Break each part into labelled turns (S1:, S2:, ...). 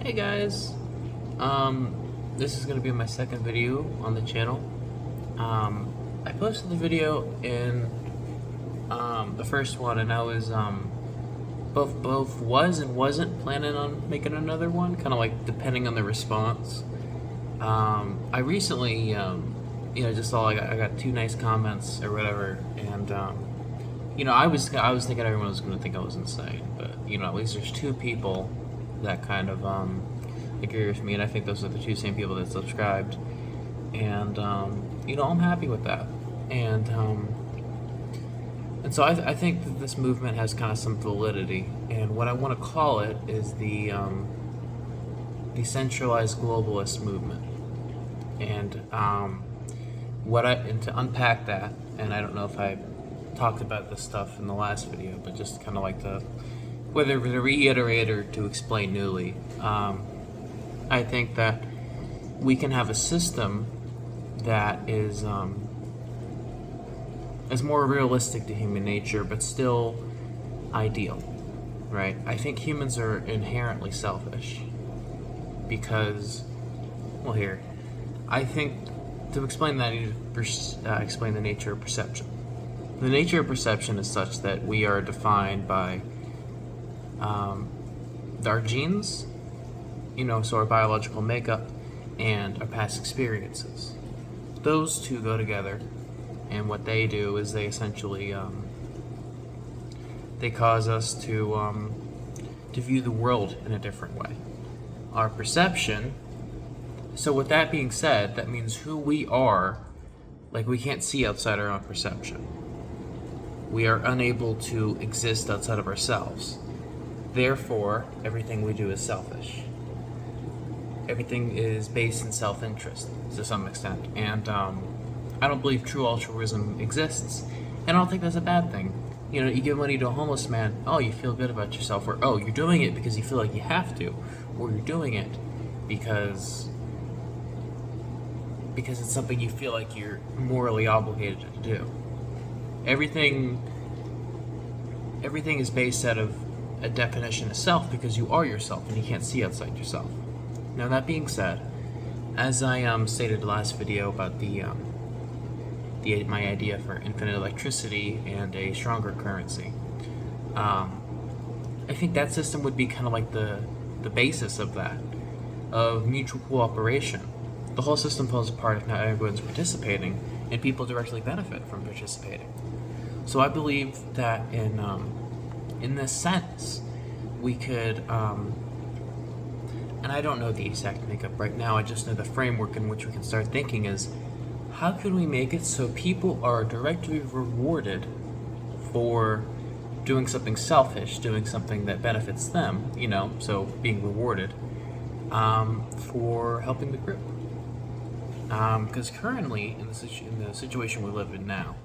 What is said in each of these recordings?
S1: Hey guys, this is gonna be my second video on the channel. I posted the video in the first one, and I was both was and wasn't planning on making another one, kind of like depending on the response. I recently, just saw I got two nice comments or whatever, and I was thinking everyone was gonna think I was insane, but at least there's two people that kind of agree with me, and I think those are the two same people that subscribed, and I'm happy with that, and so I think that this movement has kind of some validity, and what I want to call it is the decentralized globalist movement, and to unpack that, and I don't know if I talked about this stuff in the last video, but just kind of like whether to reiterate or to explain newly. I think that we can have a system that is more realistic to human nature, but still ideal, right? I think humans are inherently selfish because, well, here, I think to explain that, I need to explain the nature of perception. The nature of perception is such that we are defined by our genes, so our biological makeup and our past experiences. Those two go together, and what they do is they essentially they cause us to view the world in a different way. Our perception. So with that being said, that means who we are, like we can't see outside our own perception. We are unable to exist outside of ourselves. Therefore, everything we do is selfish. Everything is based in self-interest to some extent, and I don't believe true altruism exists, and I don't think that's a bad thing. You give money to a homeless man, oh, you feel good about yourself, or oh, you're doing it because you feel like you have to, or you're doing it because it's something you feel like you're morally obligated to do. Everything is based out of a definition of self because you are yourself and you can't see outside yourself. Now, that being said, as I stated last video about my idea for infinite electricity and a stronger currency, I think that system would be kind of like the basis of that, of mutual cooperation. The whole system falls apart if not everyone's participating, and people directly benefit from participating. So I believe that in this sense, we could, and I don't know the exact makeup right now, I just know the framework in which we can start thinking is, how can we make it so people are directly rewarded for doing something selfish, doing something that benefits them, so being rewarded for helping the group. Because currently, in the situation we live in now,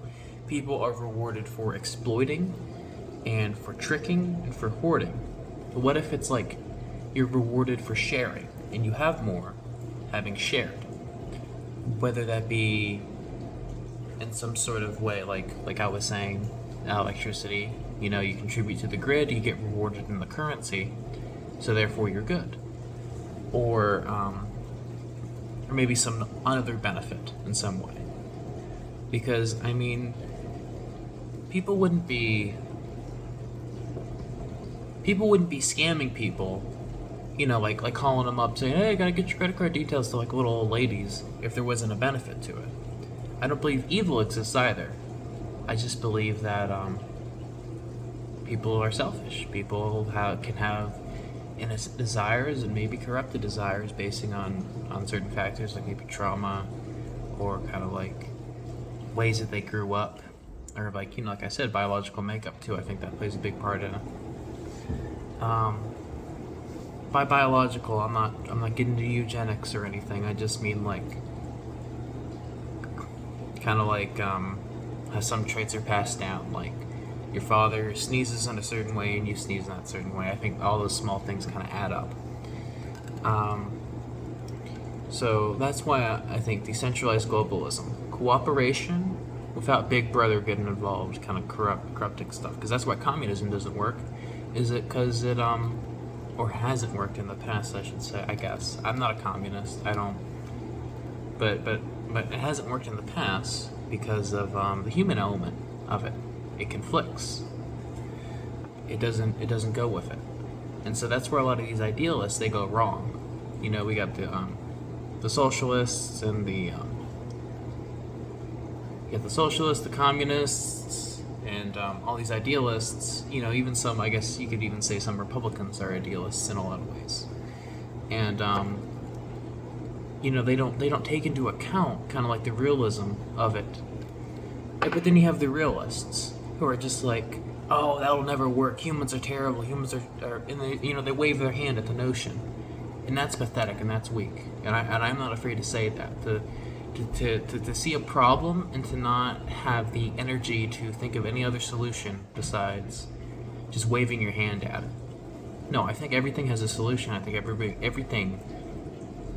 S1: people are rewarded for exploiting and for tricking and for hoarding. But what if it's like you're rewarded for sharing and you have more having shared? Whether that be in some sort of way, like I was saying, electricity, you contribute to the grid, you get rewarded in the currency, so therefore you're good. Or maybe some other benefit in some way. Because, people wouldn't be scamming people, like calling them up saying, hey, I gotta get your credit card details to like little old ladies if there wasn't a benefit to it. I don't believe evil exists either. I just believe that people are selfish. People can have innocent desires and maybe corrupted desires basing on certain factors, like maybe trauma or kind of like ways that they grew up, or like like I said, biological makeup too. I think that plays a big part in it. By biological, I'm not getting into eugenics or anything. I just mean like kind of like how some traits are passed down, like your father sneezes in a certain way and you sneeze in that certain way. I think all those small things kind of add up. So that's why I think decentralized globalism, cooperation without Big Brother getting involved, kind of corrupting stuff. Because that's why communism doesn't work. Is it because or hasn't worked in the past, I should say. I guess I'm not a communist. I don't, but it hasn't worked in the past because of the human element of it. It conflicts. It doesn't go with it, and so that's where a lot of these idealists they go wrong. You know, we got the socialists and the you got the socialists, the communists, and all these idealists. You know, even some, I guess you could even say some Republicans are idealists in a lot of ways, and you know, they don't take into account kind of like the realism of it. But then you have the realists who are just like, oh, that'll never work. Humans are terrible. Humans are and they, you know, they wave their hand at the notion, and that's pathetic and that's weak. And I'm not afraid to say that. To see a problem and to not have the energy to think of any other solution besides just waving your hand at it. No, I think everything has a solution. I think everything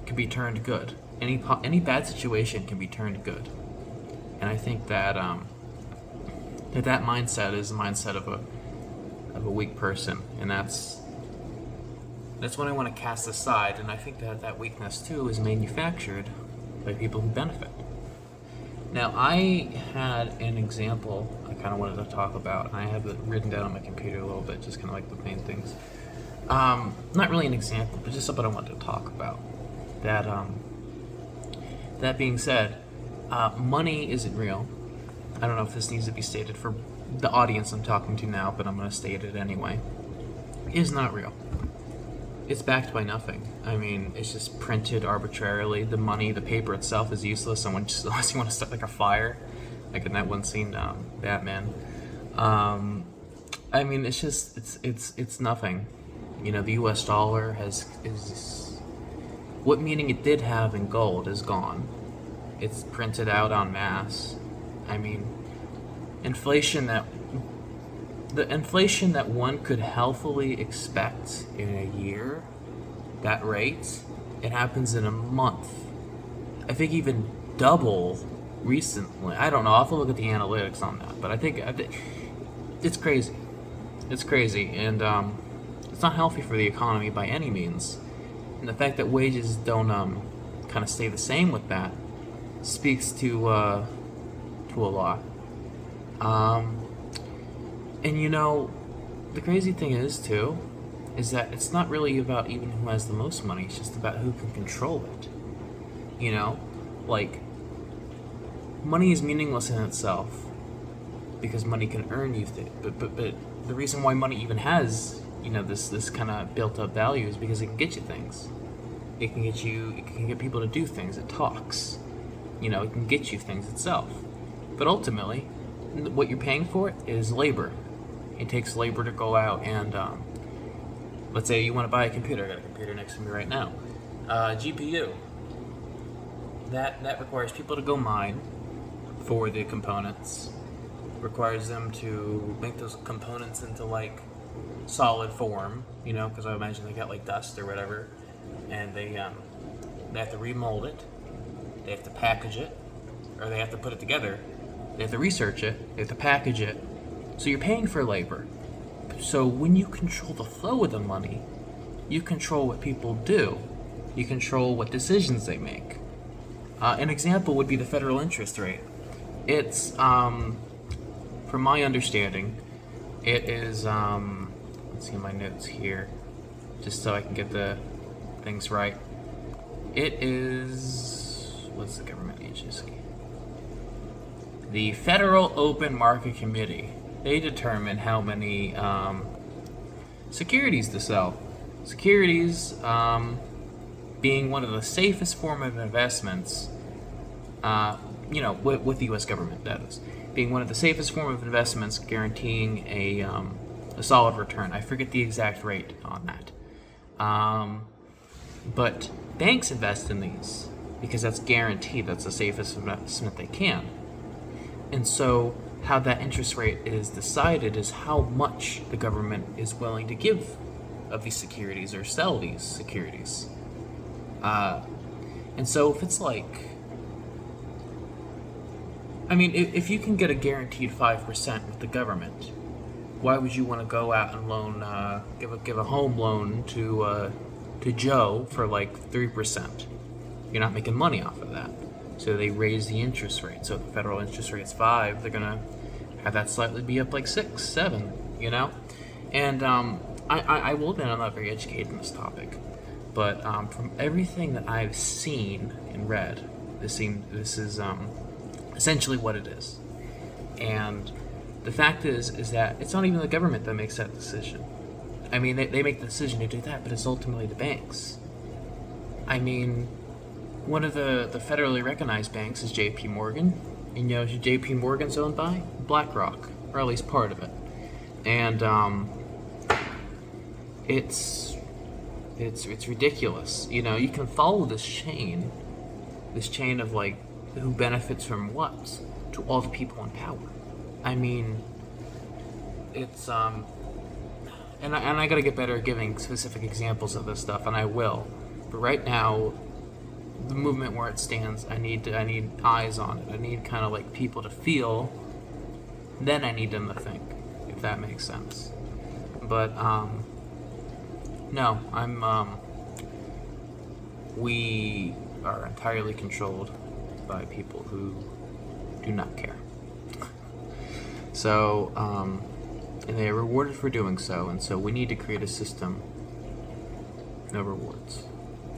S1: can be turned good. Any bad situation can be turned good. And I think that that mindset is the mindset of a weak person, and that's what I want to cast aside. And I think that weakness too is manufactured by people who benefit. Now, I had an example I kind of wanted to talk about. I have it written down on my computer a little bit, just kind of like the main things. Not really an example, but just something I wanted to talk about. That being said, money isn't real. I don't know if this needs to be stated for the audience I'm talking to now, but I'm going to state it anyway. It is not real. It's backed by nothing. I mean, it's just printed arbitrarily. The money, the paper itself is useless unless you want to start like a fire, like in that one scene, Batman. I mean, it's just it's nothing. You know, the U.S. dollar is what meaning it did have in gold is gone. It's printed out en masse. I mean, the inflation that one could healthily expect in a year, that rate, it happens in a month. I think even double recently. I don't know. I'll have to look at the analytics on that. But I think it's crazy. It's crazy. And it's not healthy for the economy by any means. And the fact that wages don't kind of stay the same with that speaks to a lot. And you know, the crazy thing is too, is that it's not really about even who has the most money. It's just about who can control it. You know, like money is meaningless in itself because money can earn you things. But the reason why money even has, you know, this kind of built up value is because it can get you things. It can get people to do things. It talks. You know, it can get you things itself. But ultimately, what you're paying for it is labor. It takes labor to go out and, let's say you want to buy a computer. I got a computer next to me right now. GPU. That requires people to go mine for the components. Requires them to make those components into like solid form, you know, because I imagine they got like dust or whatever, and they have to remold it. They have to package it, or they have to put it together. They have to research it. They have to package it. So you're paying for labor. So when you control the flow of the money, you control what people do. You control what decisions they make. An example would be the federal interest rate. It's, from my understanding, it is, let's see my notes here, just so I can get the things right. It is, what's the government agency? The Federal Open Market Committee. They determine how many securities to sell. Securities being one of the safest form of investments, you know, with the U.S. government, that is. Being one of the safest form of investments, guaranteeing a solid return. I forget the exact rate on that. But banks invest in these because that's guaranteed. That's the safest investment they can. And so how that interest rate is decided is how much the government is willing to give of these securities or sell these securities. And so if it's like, I mean, if you can get a guaranteed 5% with the government, why would you want to go out and loan, give a home loan to Joe for like 3%? You're not making money off of that. So they raise the interest rate. So if the federal interest rate's 5, they're gonna have that slightly be up like 6, 7. You know, and I will admit I'm not very educated in this topic, but from everything that I've seen and read, this is essentially what it is. And the fact is that it's not even the government that makes that decision. I mean, they make the decision to do that, but it's ultimately the banks. I mean, one of the federally recognized banks is J.P. Morgan. And you know who J.P. Morgan's owned by? BlackRock, or at least part of it. And it's ridiculous. You know, you can follow this chain of like who benefits from what to all the people in power. I mean, it's and I gotta get better at giving specific examples of this stuff, and I will. But right now, the movement where it stands, I need eyes on it. I need kind of like people to feel. Then I need them to think, if that makes sense. But no, we are entirely controlled by people who do not care. So, and they are rewarded for doing so, and so we need to create a system. No rewards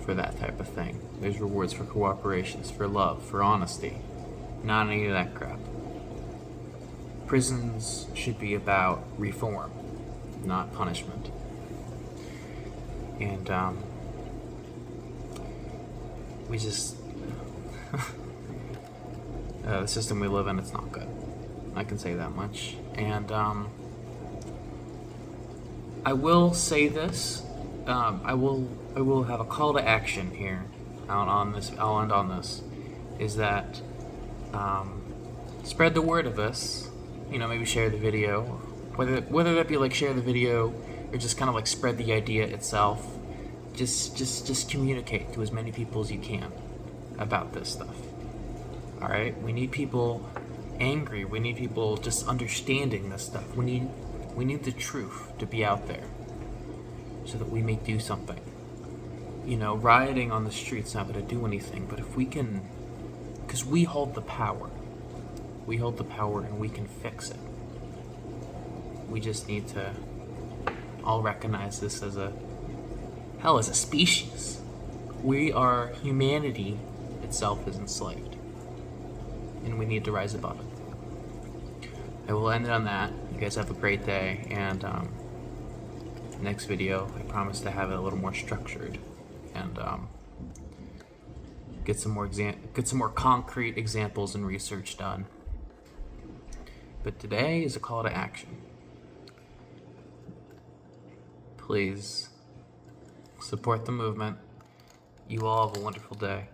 S1: for that type of thing. There's rewards for cooperations, for love, for honesty. Not any of that crap. Prisons should be about reform, not punishment. And we just the system we live in, it's not good. I can say that much. And I will say this. I will have a call to action here. On this, I'll end on this. Is that spread the word of this. You know, maybe share the video. Whether that be like share the video or just kind of like spread the idea itself. Just communicate to as many people as you can about this stuff. All right, we need people angry. We need people just understanding this stuff. We need the truth to be out there, so that we may do something. You know, rioting on the streets not going to do anything. But if we can, because we hold the power. We hold the power, and we can fix it. We just need to all recognize this as a species. Humanity itself is enslaved. And we need to rise above it. I will end it on that. You guys have a great day, and next video I promise to have it a little more structured and get some more concrete examples and research done. But today is a call to action. Please support the movement. You all have a wonderful day,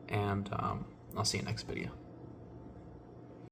S1: and I'll see you next video.